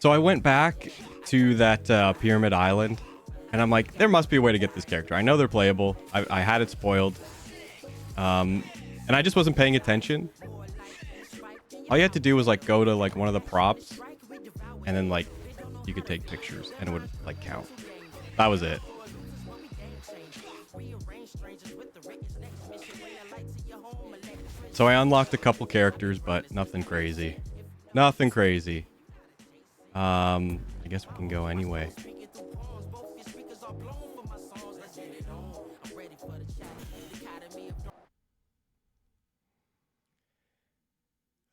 So I went back to that Pyramid Island, and I'm like, there must be a way to get this character. I know they're playable. I had it spoiled. And I just wasn't paying attention. All you had to do was like go to like one of the props, and then like you could take pictures, and it would like count. That was it. So I unlocked a couple characters, but nothing crazy. Nothing crazy. I guess we can go anyway.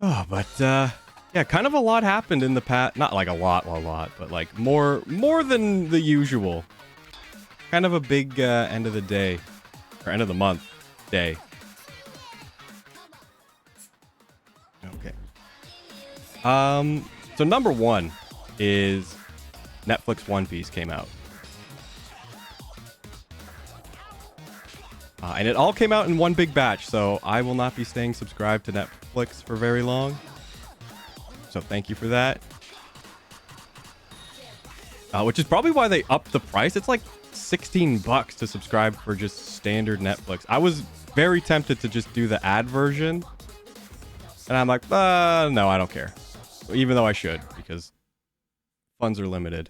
Oh, but yeah, kind of a lot happened in the past. Not like a lot, but like more than the usual. Kind of a big end of the day, or end of the month day. Okay. So number one is Netflix One Piece came out. And it all came out in one big batch, so I will not be staying subscribed to Netflix for very long. So thank you for that. Which is probably why they upped the price. It's like $16 to subscribe for just standard Netflix. I was very tempted to just do the ad version. And I'm like, no, I don't care. Even though I should, because funds are limited.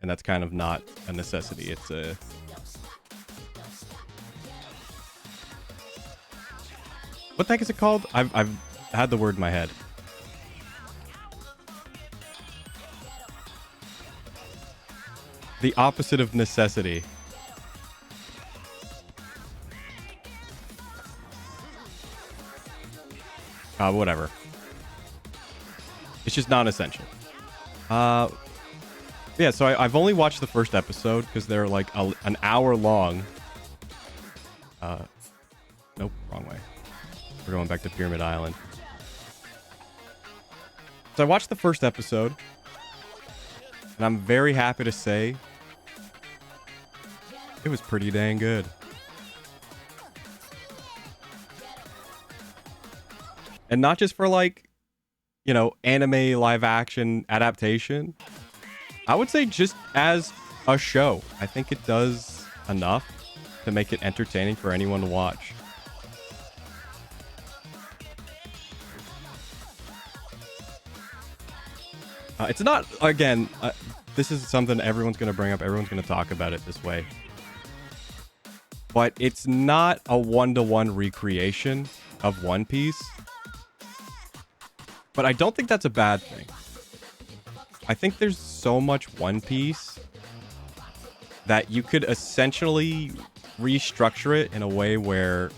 And that's kind of not a necessity. It's a... What the heck is it called? I've had the word in my head. The opposite of necessity. Whatever. It's just non-essential. Yeah, so I've only watched the first episode because they're like an hour long. Nope, wrong way. We're going back to Pyramid Island. So I watched the first episode, and I'm very happy to say it was pretty dang good. And not just for like, you know, anime live action adaptation. I would say just as a show. I think it does enough to make it entertaining for anyone to watch. It's not, again, this is something everyone's going to bring up. Everyone's going to talk about it this way. But it's not a one-to-one recreation of One Piece. But I don't think that's a bad thing. I think there's so much One Piece that you could essentially restructure it in a way where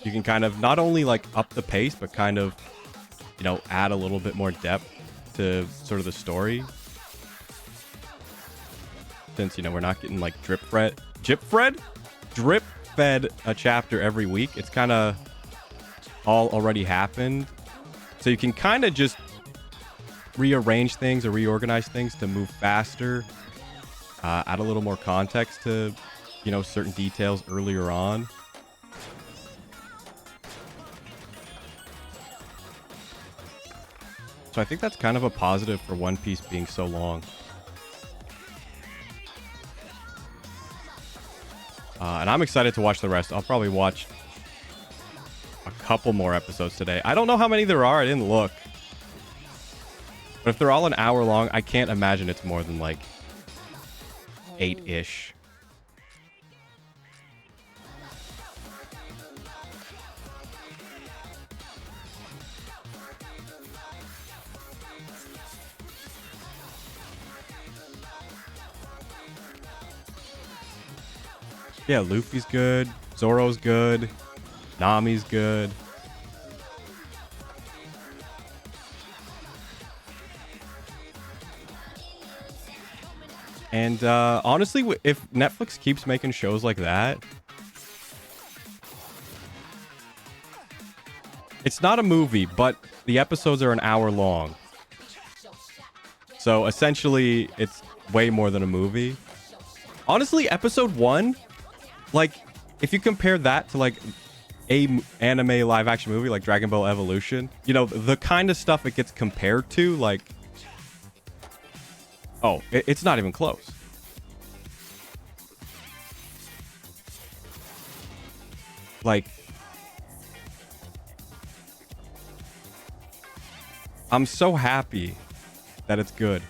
you can kind of not only like up the pace, but kind of, you know, add a little bit more depth to sort of the story. Since, you know, we're not getting like drip fed a chapter every week. It's kind of all already happened. So you can kind of just rearrange things or reorganize things to move faster. Add a little more context to, you know, certain details earlier on. So I think that's kind of a positive for One Piece being so long. And I'm excited to watch the rest. I'll probably watch a couple more episodes today. I don't know how many there are. I didn't look. But if they're all an hour long, I can't imagine it's more than like 8-ish. Yeah, Luffy's good. Zoro's good. Nami's good. And honestly, if Netflix keeps making shows like that, it's not a movie, but the episodes are an hour long. So essentially, it's way more than a movie. Honestly, episode 1, like, if you compare that to like anime live action movie like Dragon Ball Evolution, you know, the kind of stuff it gets compared to, like, oh, it's not even close. Like, I'm so happy that it's good.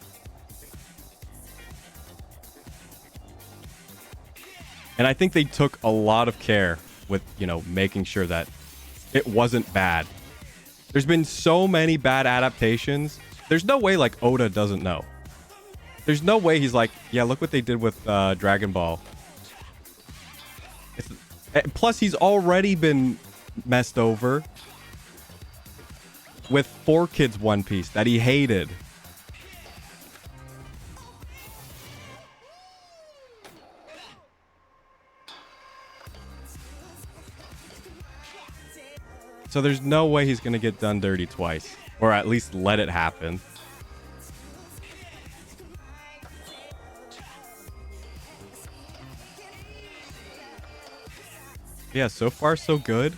And I think they took a lot of care with, you know, making sure that it wasn't bad. There's been so many bad adaptations. There's no way, like, Oda doesn't know. There's no way he's like, yeah, look what they did with Dragon Ball. Plus, he's already been messed over with 4Kids One Piece that he hated. So there's no way he's going to get done dirty twice. Or at least let it happen. Yeah, so far so good.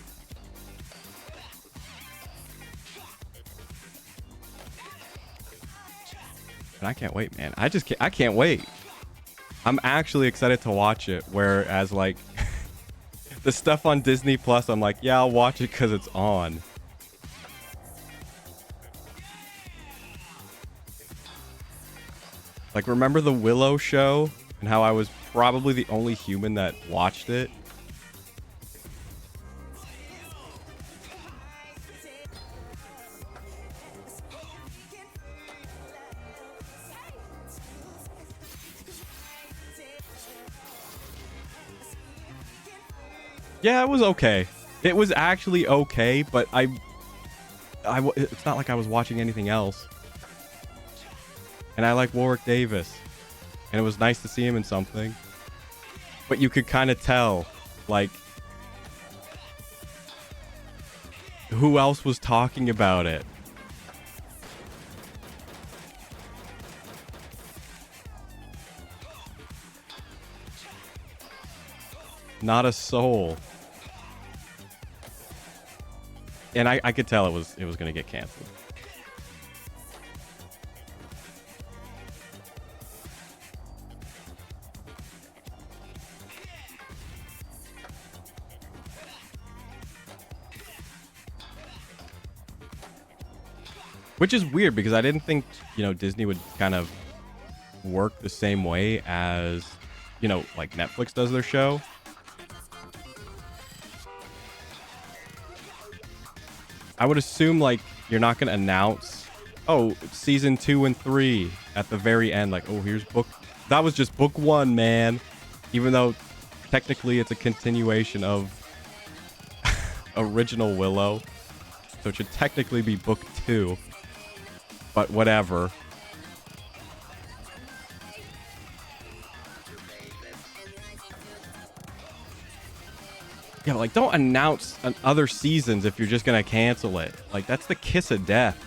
And I can't wait, man. I can't wait. I'm actually excited to watch it. Whereas, like, the stuff on Disney Plus, I'm like, yeah, I'll watch it because it's on. Like, remember the Willow show and how I was probably the only human that watched it? Yeah, it was okay. It was actually okay, but it's not like I was watching anything else. And I like Warwick Davis. And it was nice to see him in something. But you could kind of tell, like, who else was talking about it? Not a soul. And I could tell it was going to get canceled. Which is weird because I didn't think, you know, Disney would kind of work the same way as, you know, like Netflix does their show. I would assume, like, you're not going to announce, oh, season 2 and 3 at the very end. Like, oh, here's book. That was just book 1, man. Even though technically it's a continuation of original Willow. So it should technically be book 2. But whatever. Yeah, like, don't announce other seasons if you're just gonna cancel it. Like, that's the kiss of death.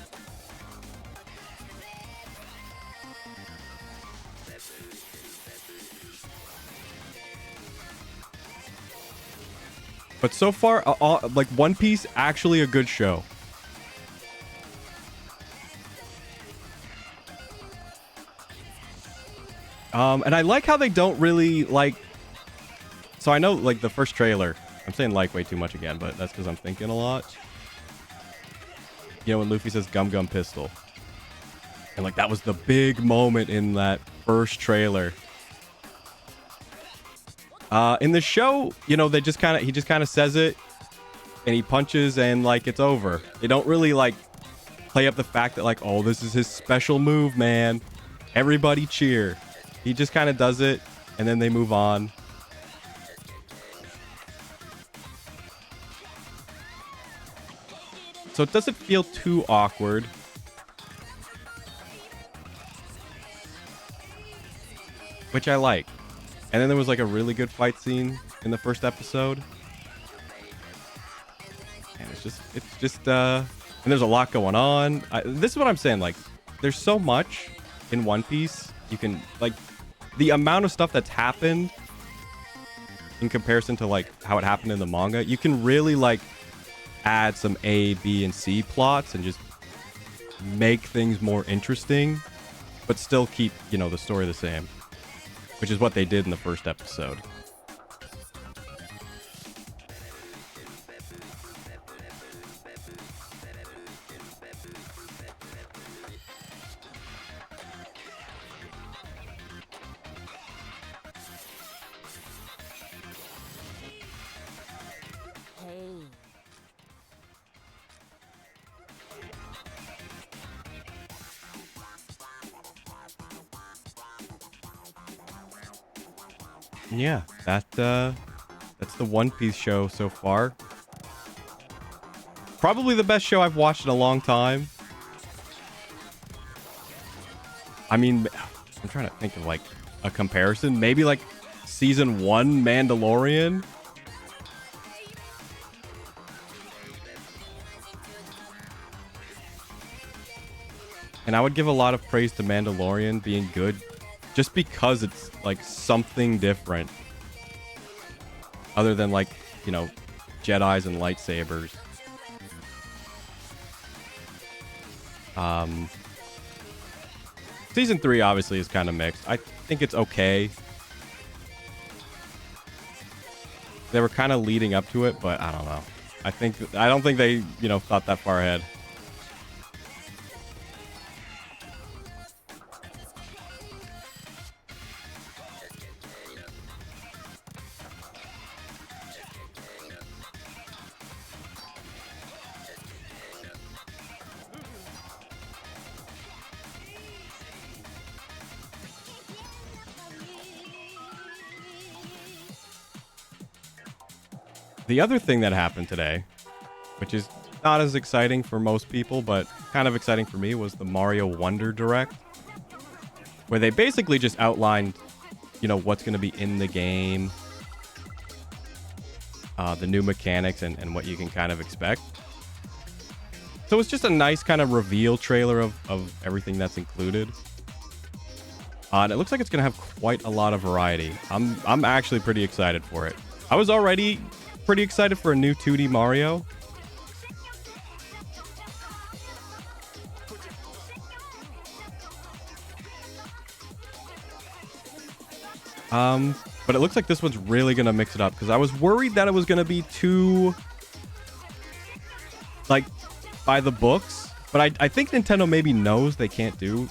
But so far, like, One Piece, actually a good show. And I like how they don't really, like... So I know, like, the first trailer... I'm saying like way too much again, but that's because I'm thinking a lot. You know, when Luffy says Gum Gum Pistol. And, like, that was the big moment in that first trailer. In the show, you know, he just kind of says it. And he punches and, like, it's over. They don't really, like, play up the fact that, like, oh, this is his special move, man. Everybody cheer. He just kind of does it, and then they move on. So it doesn't feel too awkward. Which I like. And then there was, like, a really good fight scene in the first episode. And it's just, and there's a lot going on. This is what I'm saying, like, there's so much in One Piece. You can, like, the amount of stuff that's happened in comparison to like how it happened in the manga. You can really like add some A, B, and C plots and just make things more interesting, but still keep, you know, the story the same, which is what they did in the first episode. Yeah, that's the One Piece show so far. Probably the best show I've watched in a long time. I mean, I'm trying to think of like a comparison. Maybe like season 1 Mandalorian. And I would give a lot of praise to Mandalorian being good just because it's like something different. Other than like, you know, Jedis and lightsabers. Season 3 obviously is kind of mixed. I think it's okay. They were kind of leading up to it, but I don't know. I don't think they, you know, thought that far ahead. The other thing that happened today, which is not as exciting for most people, but kind of exciting for me, was the Mario Wonder Direct, where they basically just outlined, you know, what's going to be in the game, the new mechanics, and what you can kind of expect. So it's just a nice kind of reveal trailer of everything that's included. And it looks like it's going to have quite a lot of variety. I'm actually pretty excited for it. I was already pretty excited for a new 2D Mario. But it looks like this one's really gonna mix it up, because I was worried that it was gonna be too like by the books, but I think Nintendo maybe knows they can't do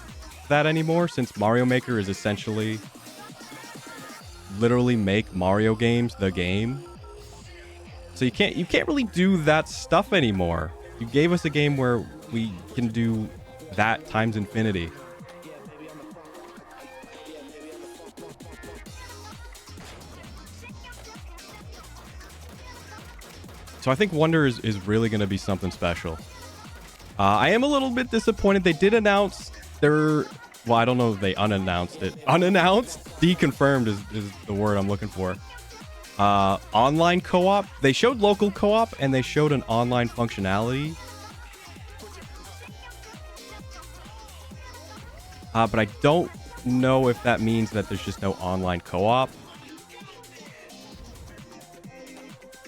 that anymore, since Mario Maker is essentially literally make Mario games the game. So you can't really do that stuff anymore. You gave us a game where we can do that times infinity. So I think Wonder is really going to be something special. I am a little bit disappointed. They did announce their... Well, I don't know if they unannounced it. Unannounced? Deconfirmed is the word I'm looking for. Online co-op. They showed local co-op and they showed an online functionality. But I don't know if that means that there's just no online co-op.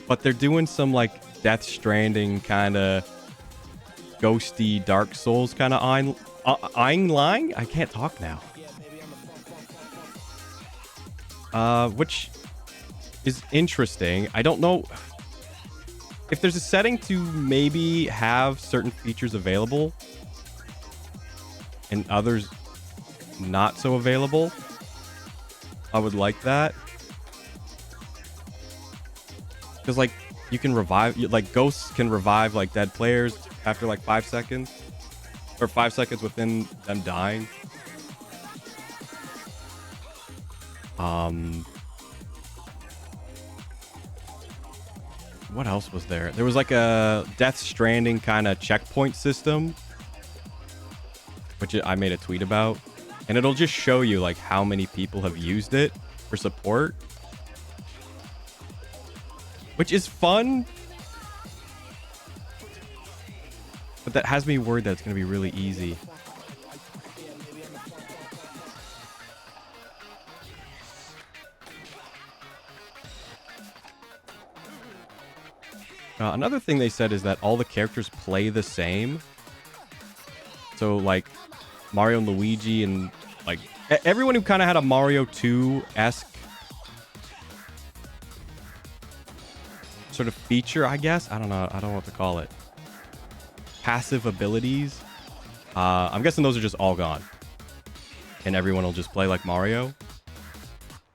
But they're doing some like Death Stranding kind of ghosty Dark Souls kind of line. I can't talk now. Which is interesting. I don't know if there's a setting to maybe have certain features available and others not so available. I would like that. Because like you can revive, like ghosts can revive like dead players after like 5 seconds, or 5 seconds within them dying. What else was there? There was like a Death Stranding kind of checkpoint system, which I made a tweet about, and it'll just show you like how many people have used it for support, which is fun. But that has me worried that it's going to be really easy. Another thing they said is that all the characters play the same. So, like, Mario and Luigi and, like, everyone who kind of had a Mario 2-esque sort of feature, I guess. I don't know what to call it. Passive abilities. I'm guessing those are just all gone. And everyone will just play like Mario.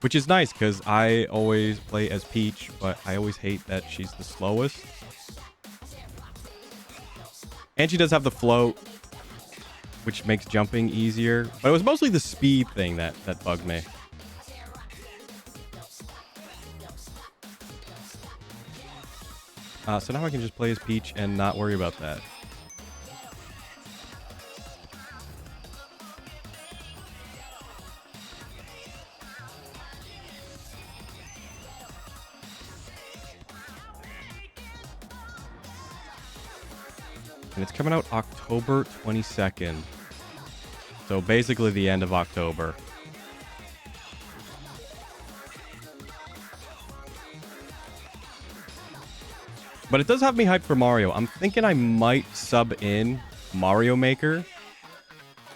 Which is nice, because I always play as Peach, but I always hate that she's the slowest. And she does have the float, which makes jumping easier. But it was mostly the speed thing that bugged me. So now I can just play as Peach and not worry about that. And it's coming out October 22nd. So basically the end of October. But it does have me hyped for Mario. I'm thinking I might sub in Mario Maker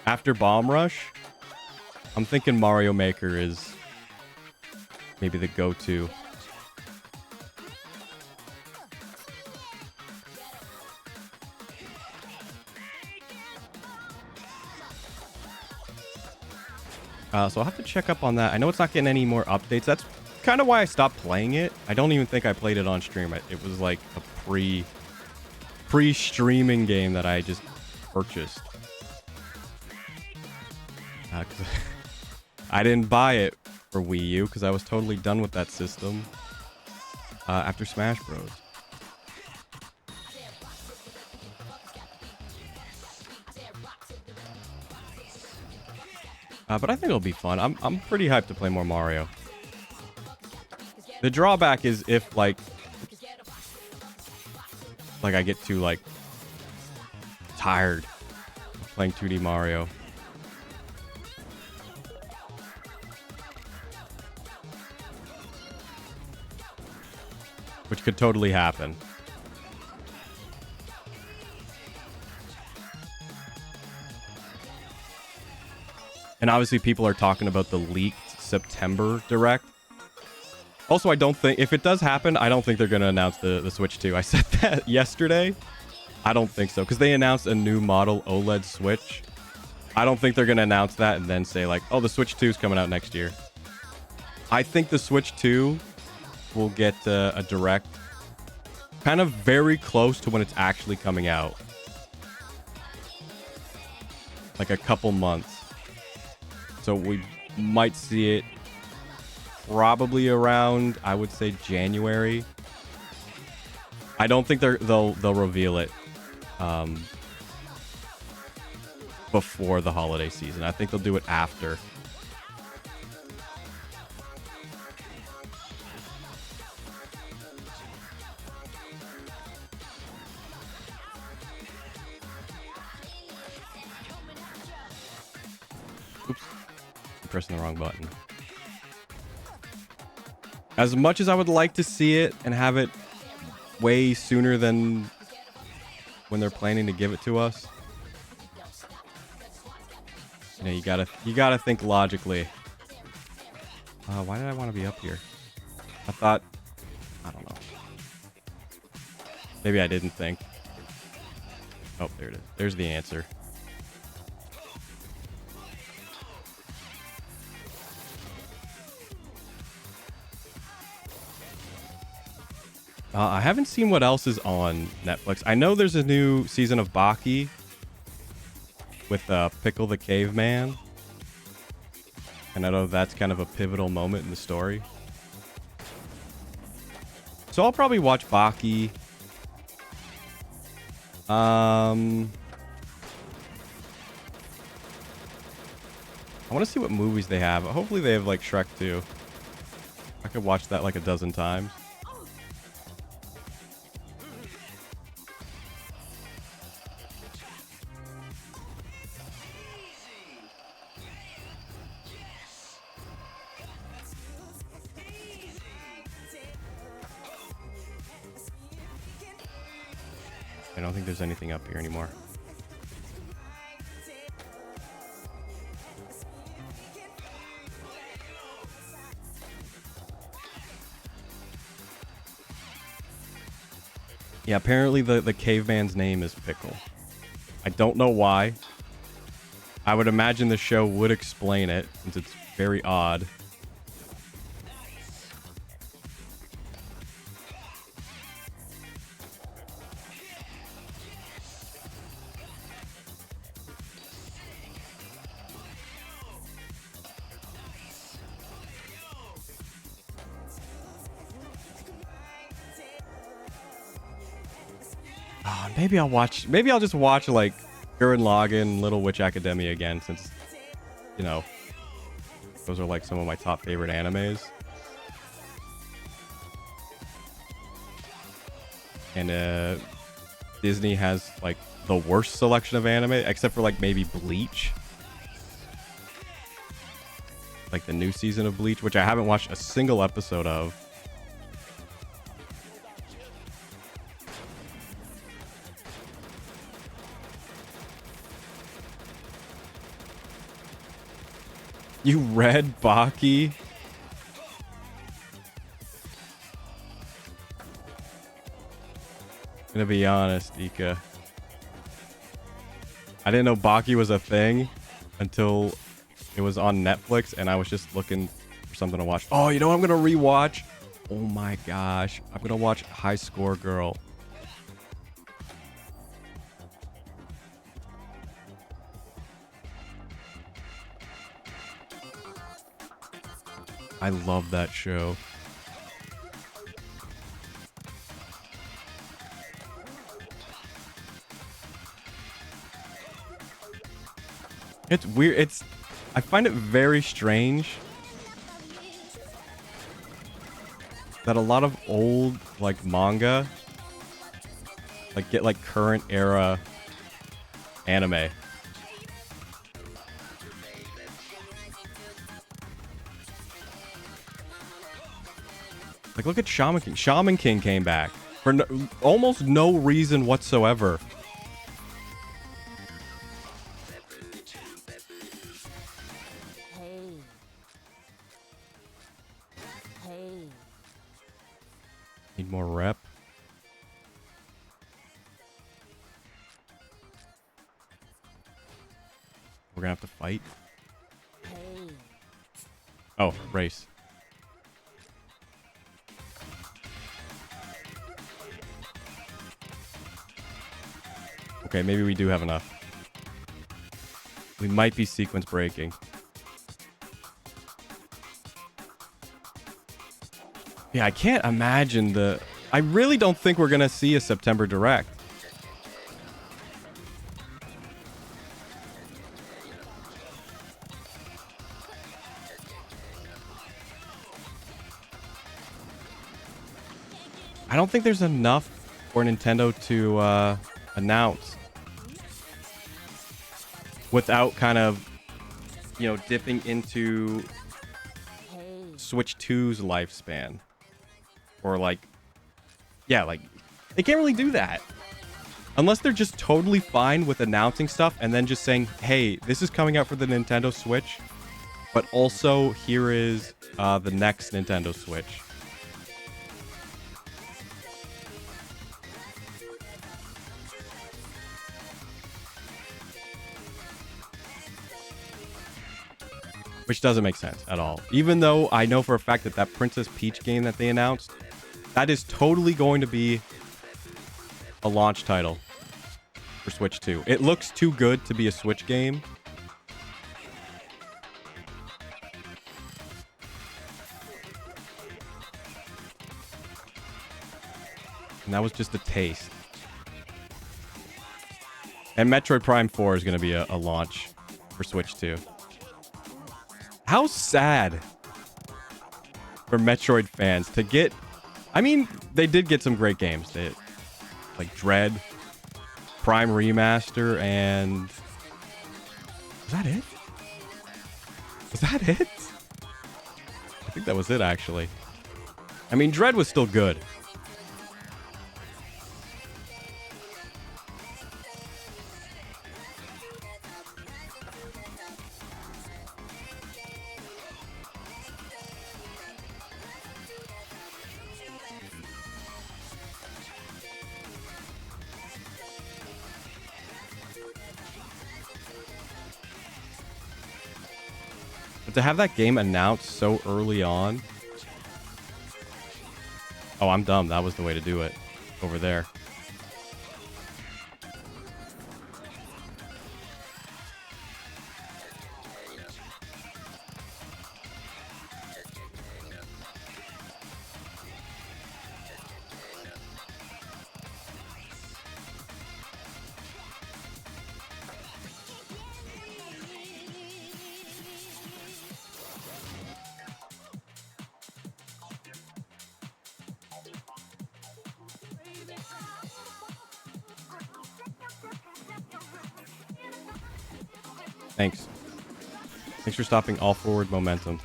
after Bomb Rush. I'm thinking Mario Maker is maybe the go-to. So I'll have to check up on that. I know it's not getting any more updates. That's kind of why I stopped playing it. I don't even think I played it on stream. It was like a pre-streaming game that I just purchased. 'Cause I didn't buy it for Wii U because I was totally done with that system after Smash Bros. But I think it'll be fun. I'm pretty hyped to play more Mario. The drawback is if like I get too like tired of playing 2D Mario. Which could totally happen. And obviously people are talking about the leaked September Direct. Also, I don't think, if it does happen, I don't think they're going to announce the Switch 2. I said that yesterday. I don't think so, because they announced a new model OLED Switch. I don't think they're going to announce that and then say like, oh, the Switch 2 is coming out next year. I think the Switch 2 will get a Direct kind of very close to when it's actually coming out. Like a couple months. So we might see it probably around, I would say, January. I don't think they'll reveal it before the holiday season. I think they'll do it after. Oops. I'm pressing the wrong button. As much as I would like to see it and have it way sooner than when they're planning to give it to us, you know, you gotta think logically. Why did I want to be up here? I thought, I don't know. Maybe I didn't think. Oh, there it is. There's the answer. I haven't seen what else is on Netflix. I know there's a new season of Baki with Pickle the Caveman. And I know that's kind of a pivotal moment in the story. So I'll probably watch Baki. I want to see what movies they have. Hopefully they have like Shrek 2. I could watch that like a dozen times. I don't think there's anything up here anymore. Yeah, apparently the caveman's name is Pickle. I don't know why. I would imagine the show would explain it, since it's very odd. Maybe I'll just watch like Gurren Lagann, Little Witch Academia again, since, you know, those are like some of my top favorite animes. And Disney has like the worst selection of anime, except for like maybe Bleach. Like the new season of Bleach, which I haven't watched a single episode of. You read Baki? Gonna be honest, Ika. I didn't know Baki was a thing until it was on Netflix, and I was just looking for something to watch. Oh, you know what I'm gonna rewatch? Oh my gosh. I'm gonna watch High Score Girl. I love that show. It's weird. I find it very strange that a lot of old like manga like get like current era anime. Like, look at Shaman King. Shaman King came back for almost no reason whatsoever. Need more rep. We're gonna have to fight. Oh, race. Okay, maybe we do have enough. We might be sequence breaking. Yeah, I can't imagine I really don't think we're gonna see a September Direct. I don't think there's enough for Nintendo to announce without kind of, you know, dipping into Switch 2's lifespan. Or like, yeah, like, they can't really do that. Unless they're just totally fine with announcing stuff and then just saying, hey, this is coming out for the Nintendo Switch, but also here is the next Nintendo Switch. Which doesn't make sense at all. Even though I know for a fact that Princess Peach game that they announced, that is totally going to be a launch title for Switch 2. It looks too good to be a Switch game. And that was just a taste. And Metroid Prime 4 is going to be a launch for Switch 2. How sad for Metroid fans to get... I mean, they did get some great games. Like Dread, Prime Remaster, and... Was that it? Was that it? I think that was it, actually. I mean, Dread was still good. to have that game announced so early on. Oh, I'm dumb. That was the way to do it over there. Thanks. Thanks for stopping all forward momentum.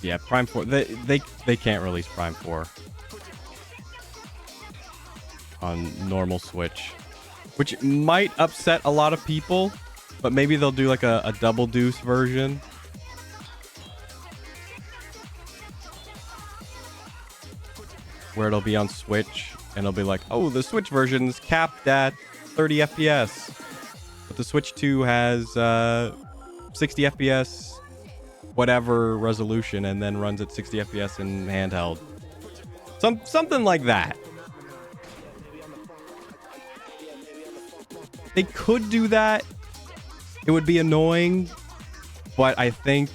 Yeah, Prime 4. They can't release Prime 4 on normal Switch, which might upset a lot of people, but maybe they'll do like a double deuce version. Where it'll be on Switch, and it'll be like, oh, the Switch version's capped at 30 FPS, but the Switch 2 has 60 FPS, whatever resolution, and then runs at 60 FPS in handheld. Something like that. They could do that. It would be annoying, but I think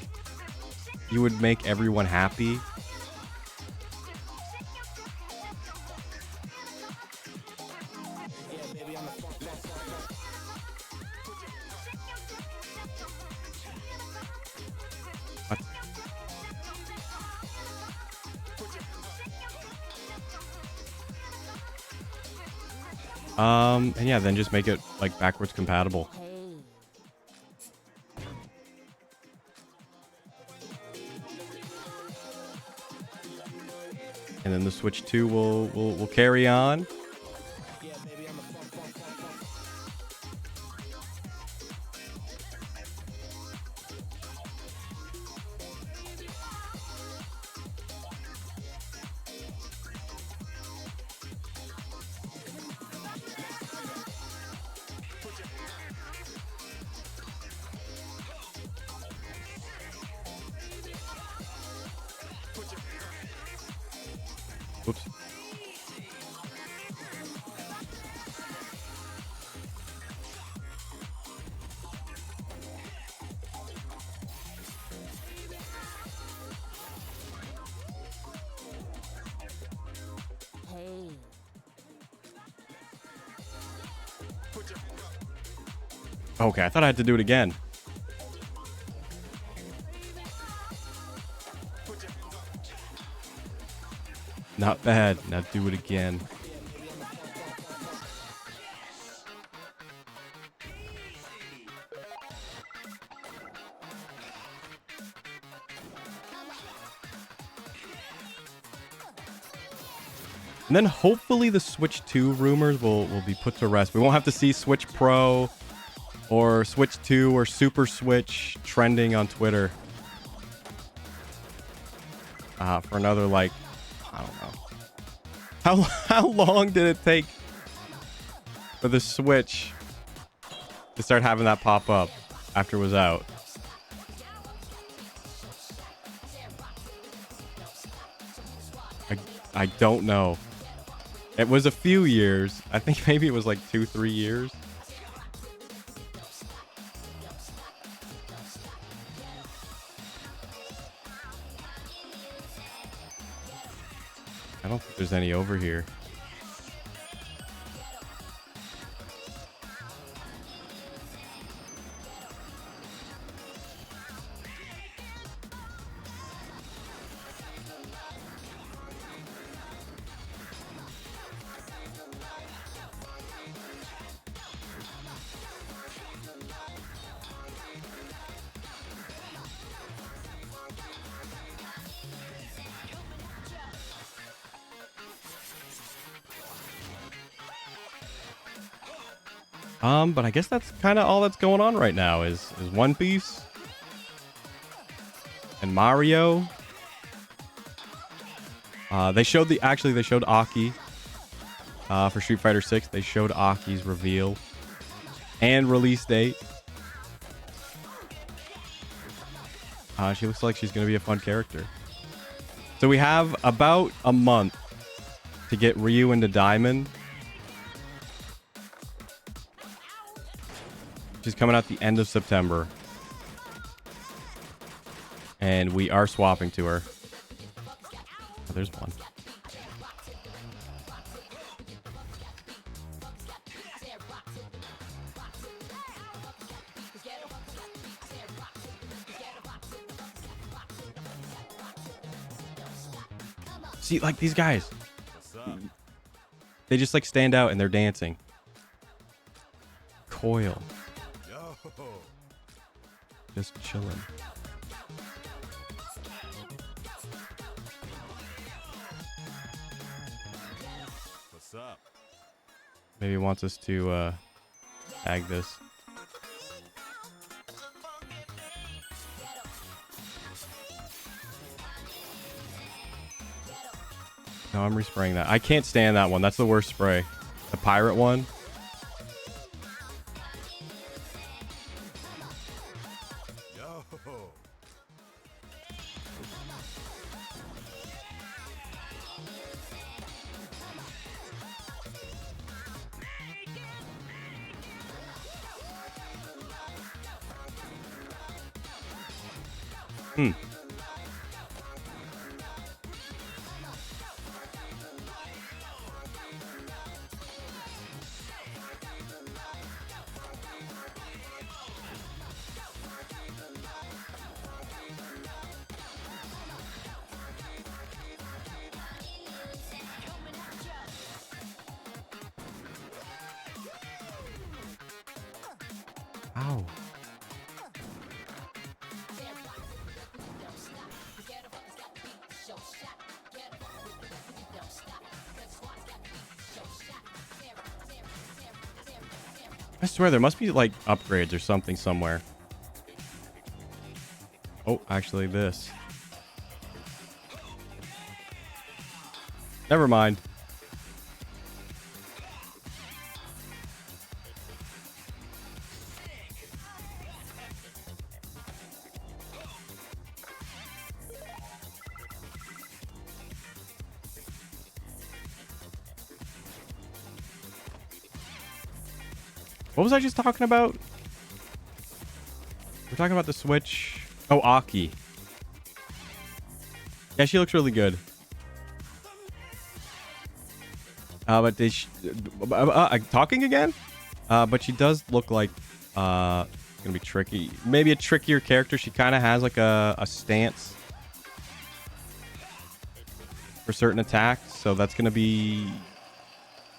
you would make everyone happy. And yeah, then just make it like backwards compatible. And then the Switch 2 will carry on. Oops. Okay, I thought I had to do it again. Not bad. Now do it again. And then hopefully the Switch 2 rumors will be put to rest. We won't have to see Switch Pro or Switch 2 or Super Switch trending on Twitter for another, like, I don't know. How long did it take for the Switch to start having that pop up after it was out? I don't know. It was a few years. I think maybe it was like 2-3 years. I don't think there's any over here. But I guess that's kind of all that's going on right now is One Piece and Mario. They showed Aki for Street Fighter 6. They showed Aki's reveal and release date. She looks like she's going to be a fun character. So we have about a month to get Ryu into Diamond. She's coming out the end of September. And we are swapping to her. Oh, there's one. See, like these guys. They just like stand out and they're dancing. Coil. Just chilling. What's up? Maybe he wants us to tag this. No, I'm respraying that. I can't stand that one. That's the worst spray. The pirate one. Yo. Ow. I swear there must be like upgrades or something somewhere. Oh, actually this. Never mind. What was I just talking about? We're talking about the Switch. Oh, Aki. Yeah, she looks really good. But talking again? But she does look like gonna be tricky. Maybe a trickier character. She kind of has like a stance for certain attacks, so that's gonna be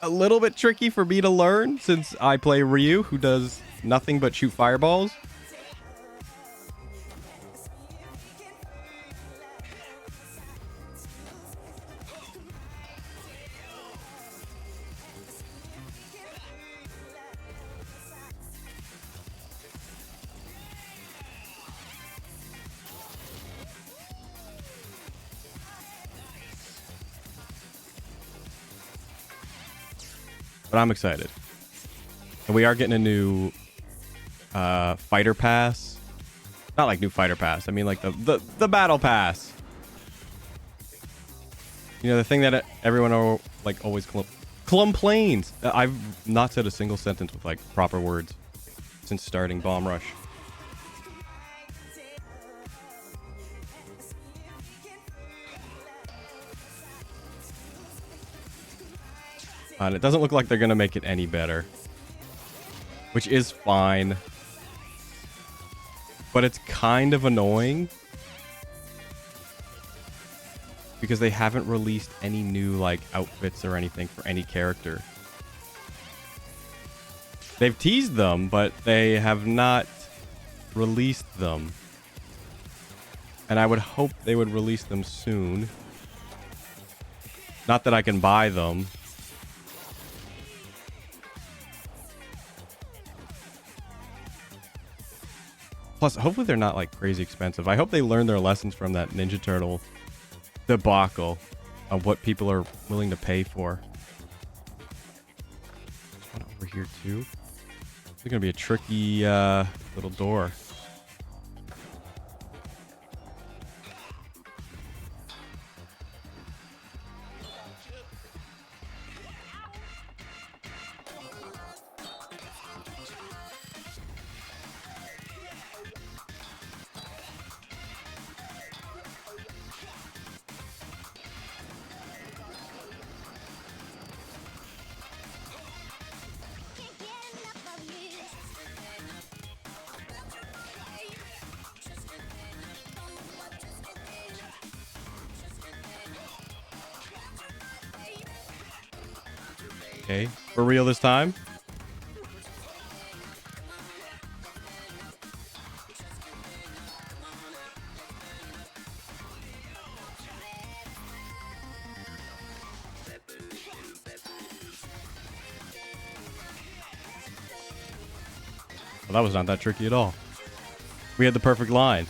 a little bit tricky for me to learn since I play Ryu, who does nothing but shoot fireballs. But I'm excited. And we are getting a new fighter pass. Not like new fighter pass. I mean like the battle pass. You know, the thing that everyone like always complains. I've not said a single sentence with like proper words since starting Bomb Rush. And it doesn't look like they're going to make it any better. Which is fine. But it's kind of annoying. Because they haven't released any new, like, outfits or anything for any character. They've teased them, but they have not released them. And I would hope they would release them soon. Not that I can buy them. Plus, hopefully they're not like crazy expensive. I hope they learn their lessons from that Ninja Turtle debacle of what people are willing to pay for. There's one over here too. It's gonna be a tricky little door. Okay, for real this time. Well, that was not that tricky at all. We had the perfect line.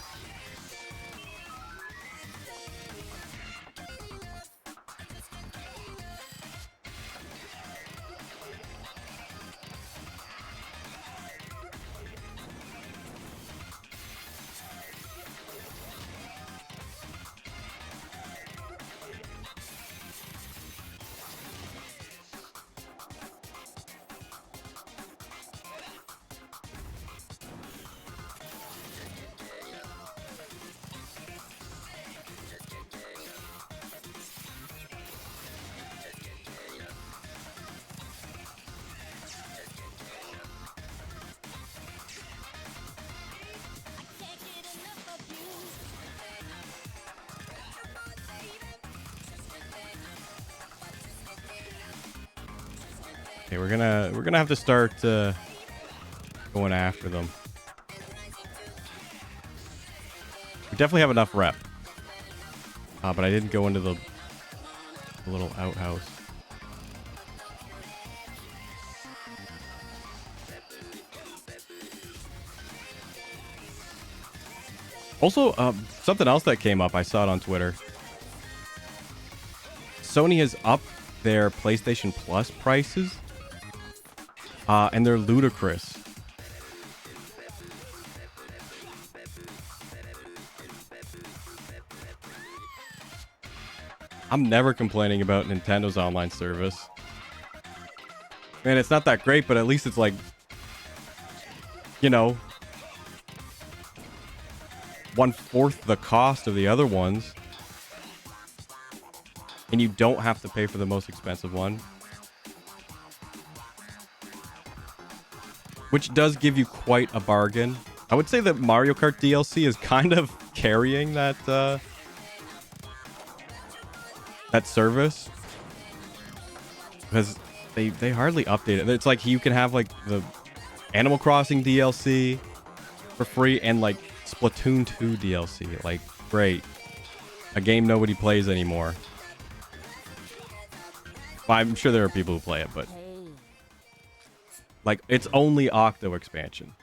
Okay, we're gonna have to start going after them. We definitely have enough rep, but I didn't go into the little outhouse. Also, something else that came up, I saw it on Twitter. Sony has upped their PlayStation Plus prices. And they're ludicrous. I'm never complaining about Nintendo's online service. Man, it's not that great, but at least it's like, you know, 1/4 the cost of the other ones. And you don't have to pay for the most expensive one. Which does give you quite a bargain. I would say that Mario Kart DLC is kind of carrying that that service. Because they hardly update it. It's like you can have like the Animal Crossing DLC for free and like Splatoon 2 DLC. Like, great. A game nobody plays anymore. Well, I'm sure there are people who play it, but like, it's only Octo expansion.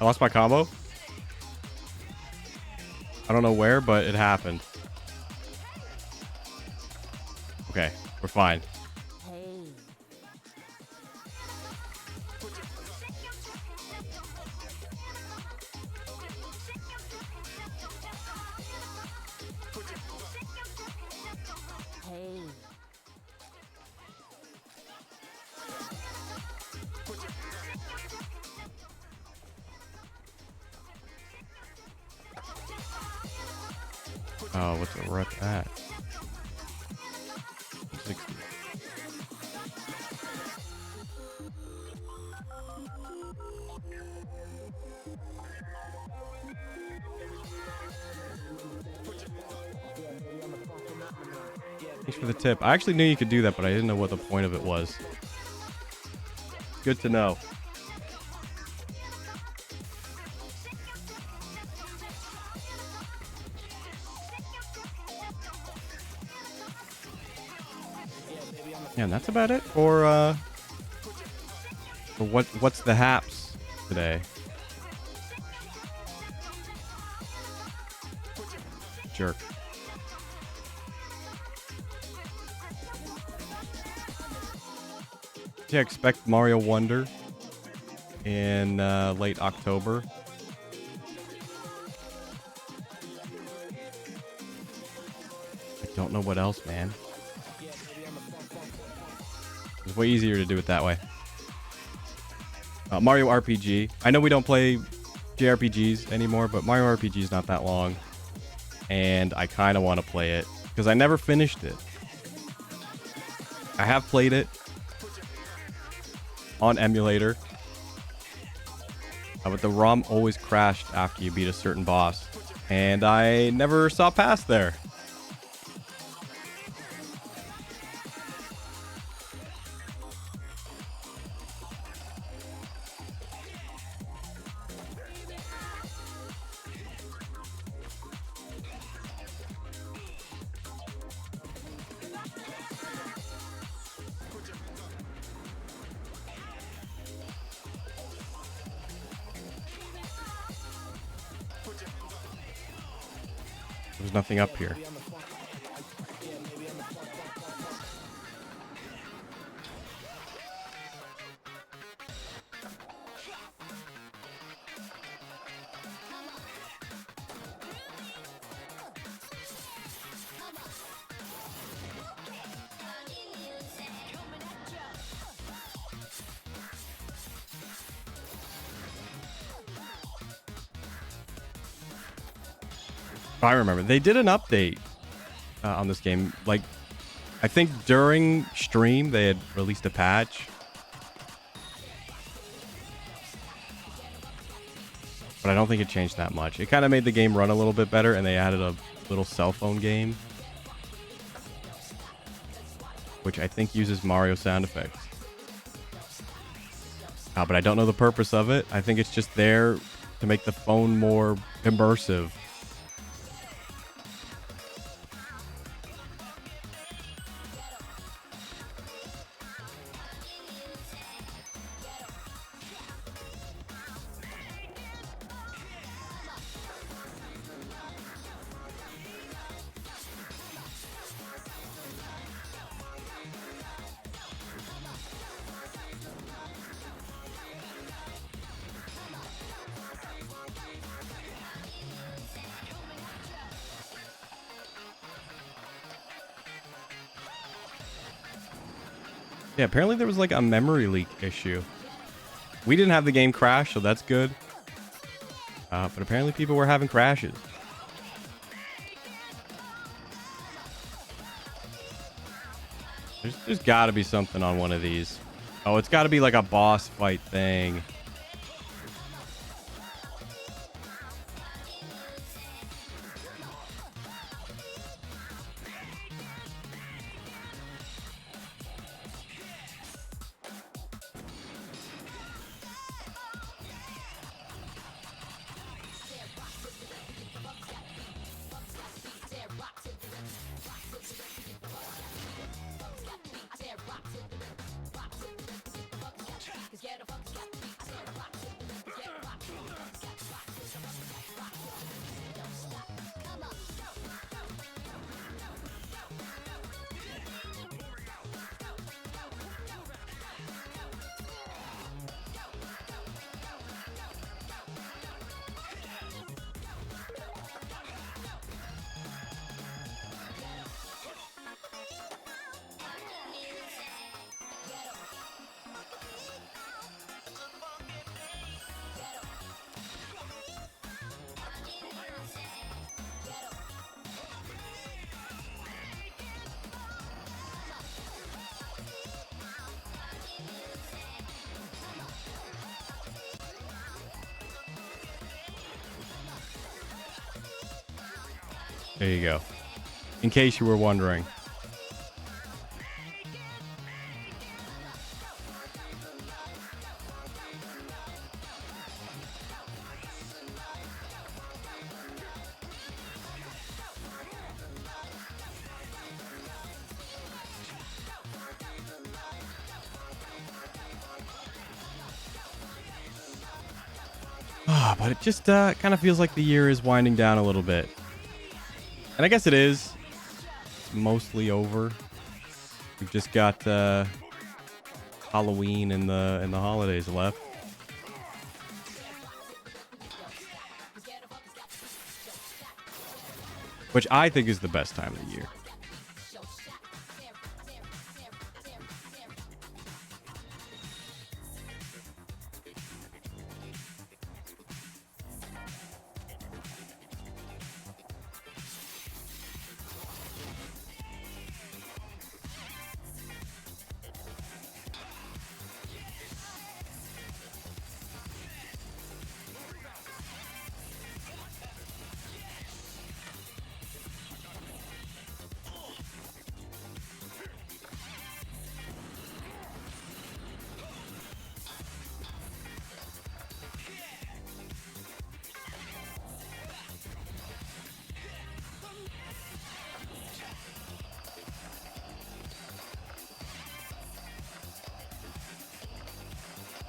I lost my combo. I don't know where, but it happened. Okay, we're fine. Oh, what's it? We're at that. 60. Thanks for the tip. I actually knew you could do that, but I didn't know what the point of it was. Good to know. Yeah, and that's about it for what's the haps today. Jerk. Yeah, expect Mario Wonder in late October. I don't know what else, man. It's way easier to do it that way. Mario RPG. I know we don't play JRPGs anymore, but Mario RPG is not that long. And I kind of want to play it because I never finished it. I have played it on emulator, but the ROM always crashed after you beat a certain boss, and I never saw past there. There's nothing up here. I remember they did an update on this game. Like, I think during stream they had released a patch, but I don't think it changed that much. It kind of made the game run a little bit better, and they added a little cell phone game, which I think uses Mario sound effects. But I don't know the purpose of it. I think it's just there to make the phone more immersive. Yeah, apparently there was like a memory leak issue. We didn't have the game crash, so that's good. But apparently people were having crashes. There's got to be something on one of these. Oh, it's got to be like a boss fight thing. There you go. In case you were wondering. But it just kind of feels like the year is winding down a little bit. And I guess it is. It's mostly over. We've just got Halloween and the holidays left. Which I think is the best time of the year.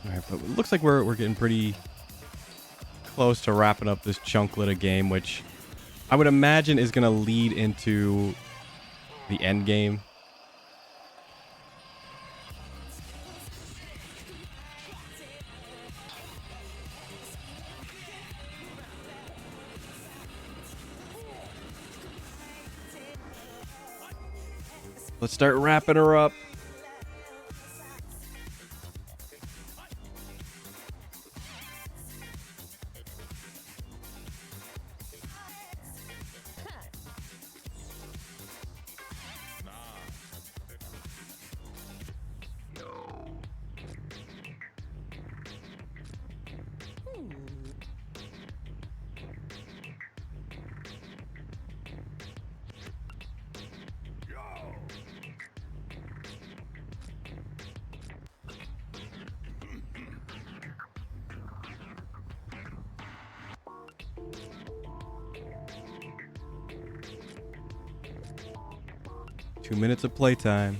All right, but it looks like we're getting pretty close to wrapping up this chunklet of game, which I would imagine is going to lead into the end game. Let's start wrapping her up. Two minutes of playtime.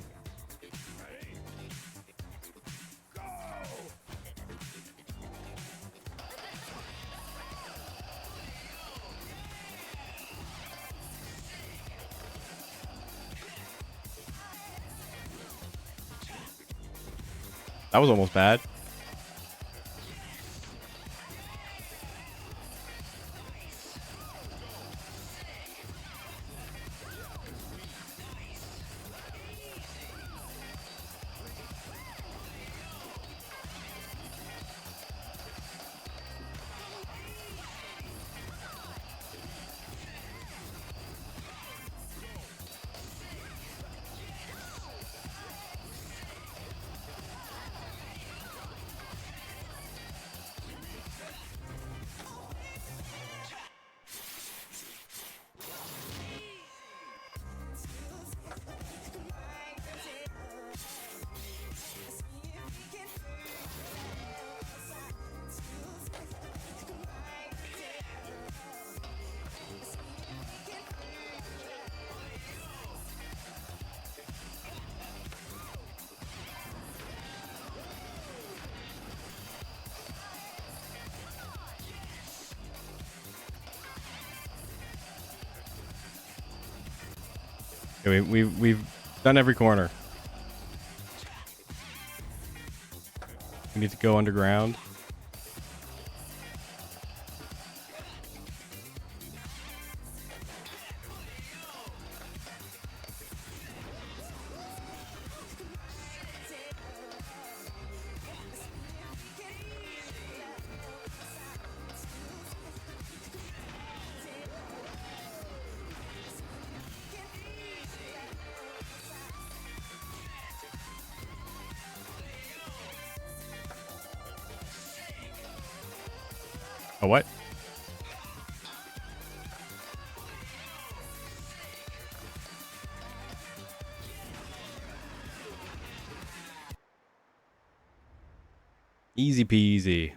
That was almost bad. Okay, we've done every corner. We need to go underground. A what? Easy peasy.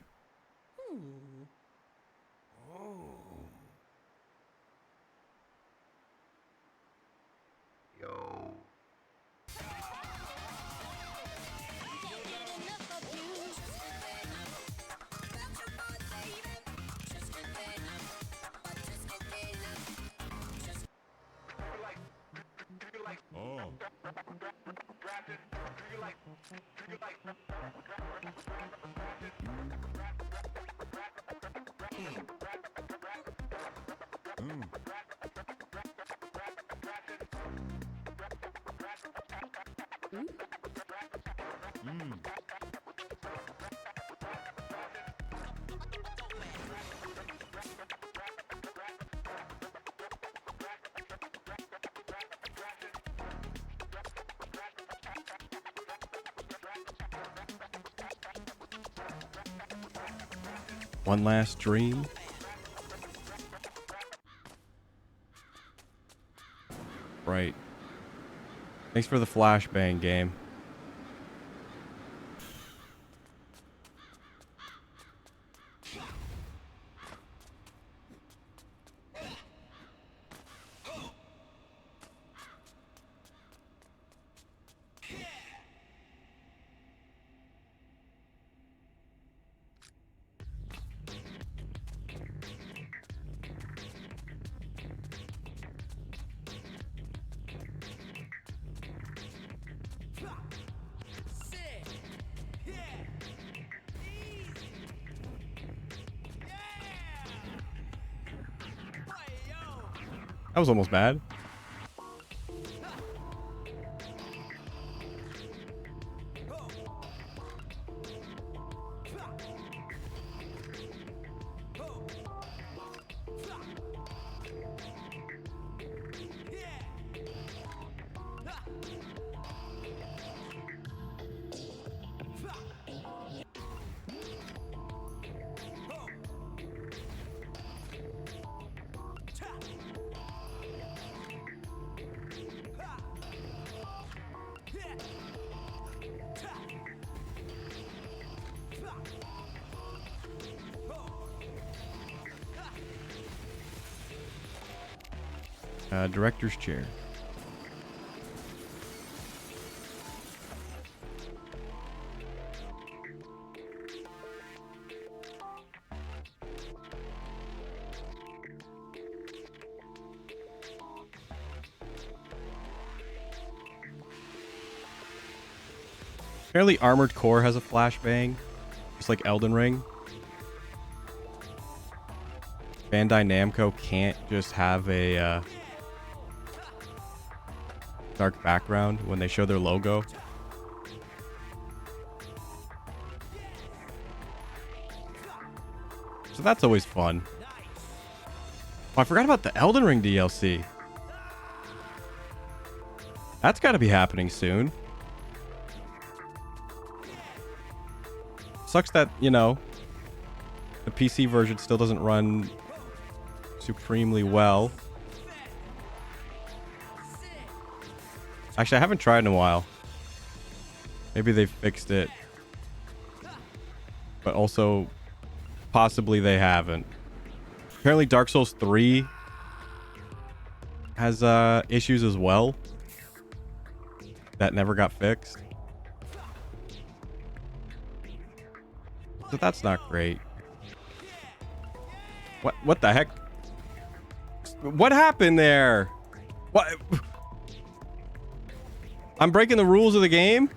Oh. One last dream. Right. Thanks for the flashbang game. That was almost bad. Director's chair. Apparently Armored Core has a flashbang, just like Elden Ring. Bandai Namco can't just have a dark background when they show their logo. So that's always fun. Oh, I forgot about the Elden Ring DLC. That's got to be happening soon. Sucks that, you know, the PC version still doesn't run supremely well. Actually, I haven't tried in a while. Maybe they fixed it. But also, possibly they haven't. Apparently Dark Souls 3 has issues as well that never got fixed. So that's not great. What the heck? What happened there? What? I'm breaking the rules of the game?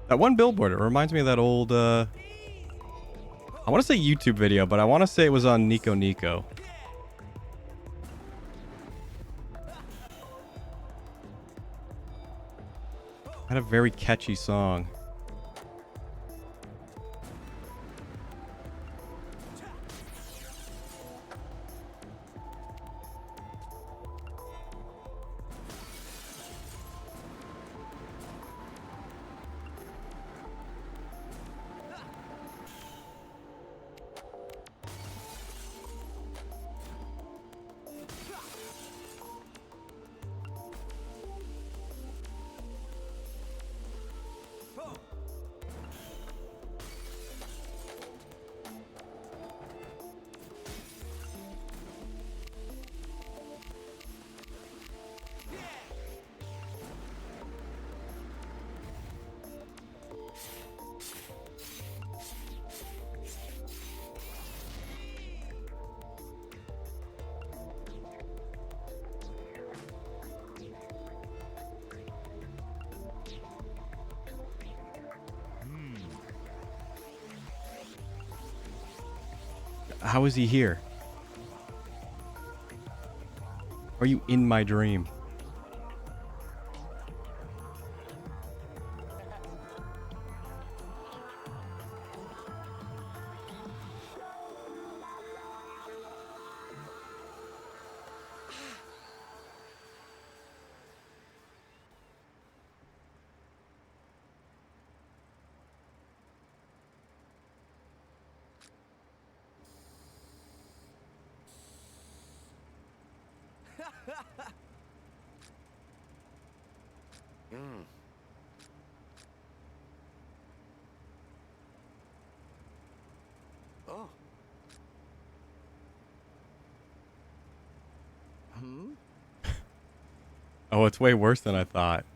That one billboard, it reminds me of that old, I want to say YouTube video, but I want to say it was on Nico Nico. Had a very catchy song. How is he here? Are you in my dream? Oh. Oh, it's way worse than I thought.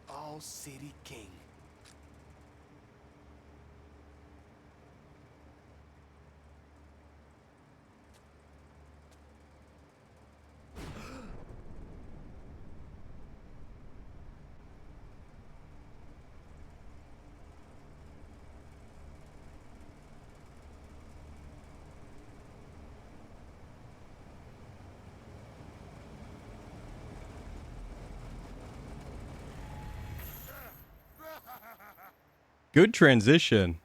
All City King. Good transition.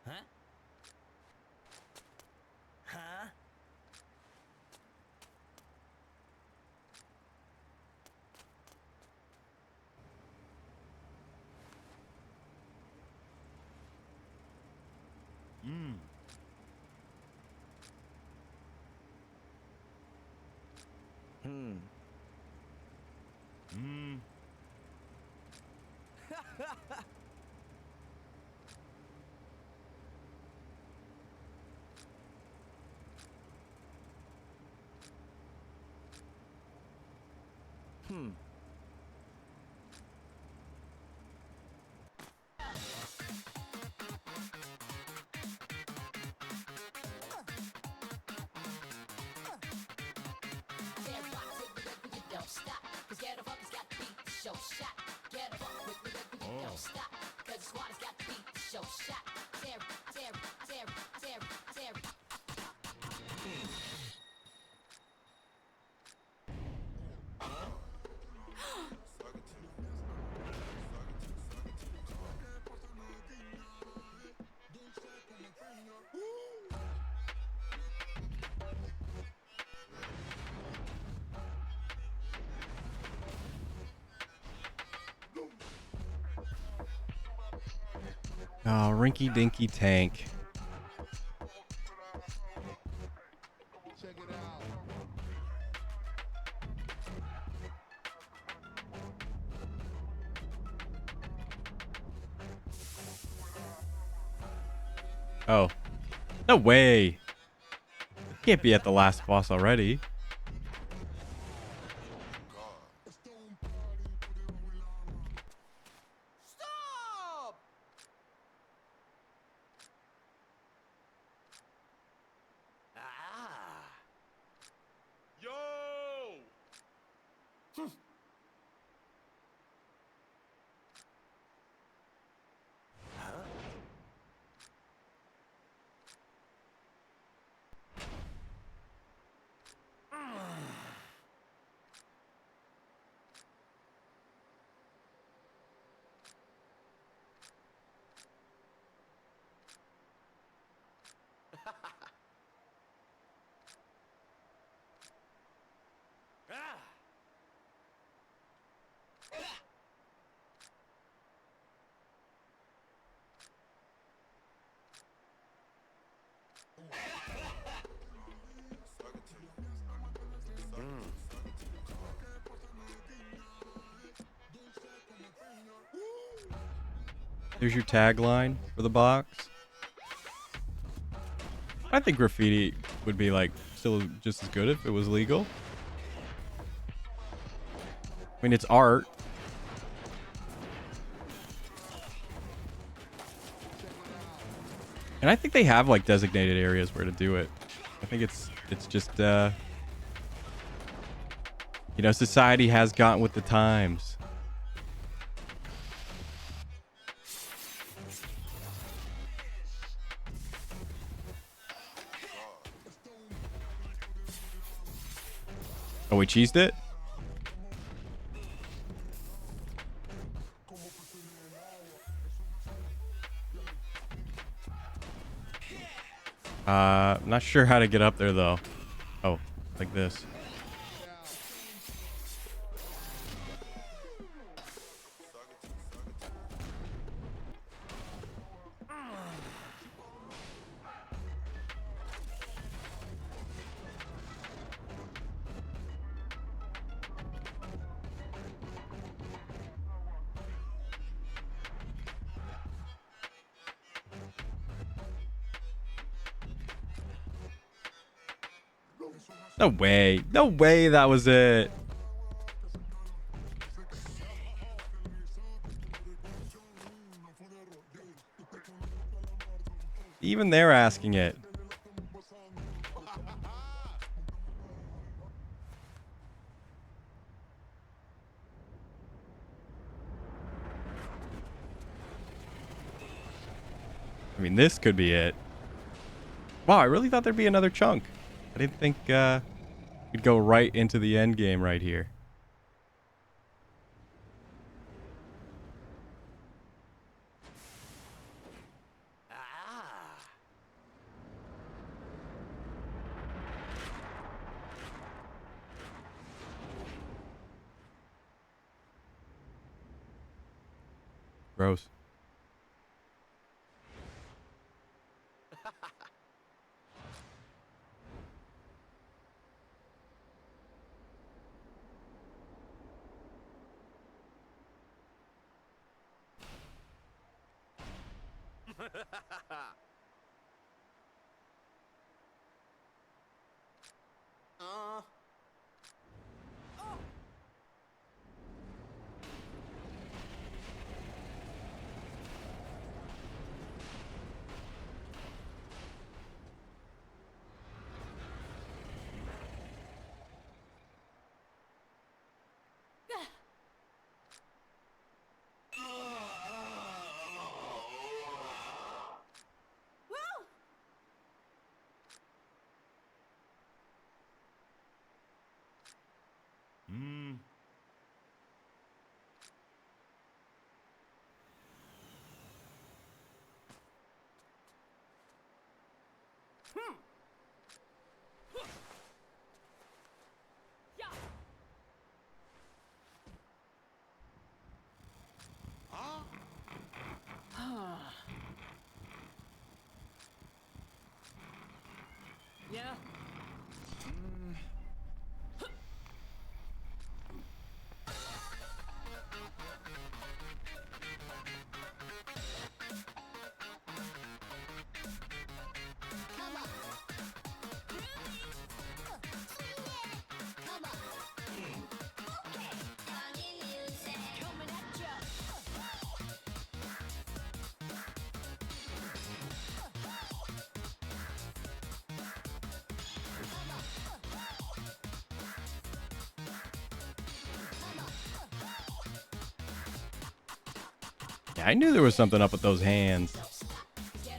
Huh? Huh? Mm. Hmm. Mm. Hmm. Oh, rinky dinky tank. Check it out. Oh. No way. Can't be at the last boss already. Stop! Ah. Yo! Huh? Ah. There's your tagline for the box. I think graffiti would be like still just as good if it was legal. I mean, it's art. And I think they have like designated areas where to do it. I think it's just you know, society has gotten with the times. Oh, we cheesed it? Not sure how to get up there though. Oh, like this. No way. No way that was it. Even they're asking it. I mean, this could be it. Wow, I really thought there'd be another chunk. I didn't think we'd go right into the end game right here. Ah. Gross. Yeah. Yeah, I knew there was something up with those hands.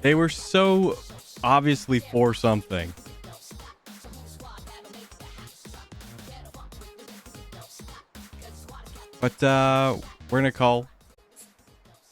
They were so obviously for something. But we're gonna call